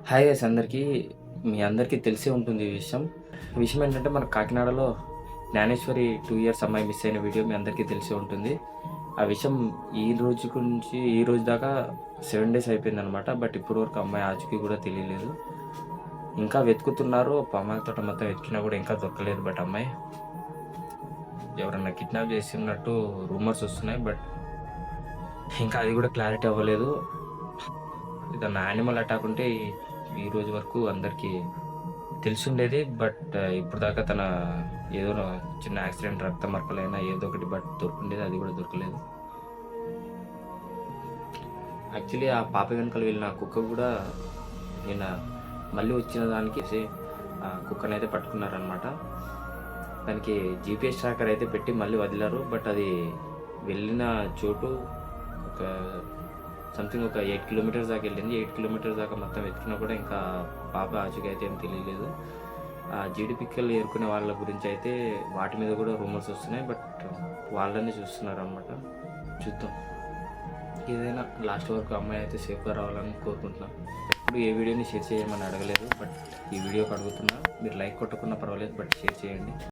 Hi guys అందరికీ. మీ అందరికీ తెలిసే ఉంటుంది ఈ విషయం. విషయం ఏంటంటే మన కాకినాడలో జ్ఞానేశ్వరి 2 ఇయర్స్ అమ్మాయి మిస్ అయిన వీడియో మీ అందరికీ తెలిసే ఉంటుంది. ఆ విషయం ఈ రోజు నుంచి ఈ రోజు దాకా 7 డేస్ అయిపోయిందనమాట. బట్ ఇప్పటి వరకు అమ్మాయి ఆచూకీ కూడా తెలియలేదు. ఇంకా వెతుకుతున్నారు. పామాయిల తోట మొత్తం వెతికినా కూడా ఇంకా దొరకలేదు. బట్ అమ్మాయి ఎవరన్నా కిడ్నాప్ చేసినట్టు రూమర్స్ వస్తున్నాయి. బట్ ఇంకా అది కూడా క్లారిటీ అవ్వలేదు. ఏదన్నా యానిమల్ అటాక్ ఉంటే ఈ రోజు వరకు అందరికీ తెలిసుండేది. బట్ ఇప్పుడు దాకా తన ఏదో చిన్న యాక్సిడెంట్, రక్త మరకలైనా ఏదో ఒకటి బట్ దొరుకుండేది. అది కూడా దొరకలేదు. యాక్చువల్లీ ఆ పాప వెనుకలు వెళ్ళిన కుక్క కూడా నిన్న మళ్ళీ వచ్చిన దానికి ఆ కుక్కనైతే పట్టుకున్నారనమాట. దానికి జీపీఎస్ ట్రాకర్ అయితే పెట్టి మళ్ళీ వదిలారు. బట్ అది వెళ్ళిన చోటు ఒక సంథింగ్ ఒక 8 కిలోమీటర్స్ దాకా వెళ్ళింది. 8 కిలోమీటర్స్ దాకా మొత్తం వెతికినా కూడా ఇంకా పాప ఆచూకీ అయితే ఏం తెలియలేదు. ఆ జీడి పిక్కలు ఏరుకునే వాళ్ళ గురించి అయితే వాటి మీద కూడా రూమర్స్ వస్తున్నాయి. బట్ వాళ్ళని చూస్తున్నారు అనమాట. చూద్దాం. ఏదైనా లాస్ట్ వరకు అమ్మాయి అయితే సేఫ్గా రావాలని కోరుకుంటున్నాను. ఇప్పుడు ఏ వీడియోని షేర్ చేయమని అడగలేదు. బట్ ఈ వీడియోకి అడుగుతున్నా. మీరు లైక్ కొట్టకున్నా పర్వాలేదు, బట్ షేర్ చేయండి.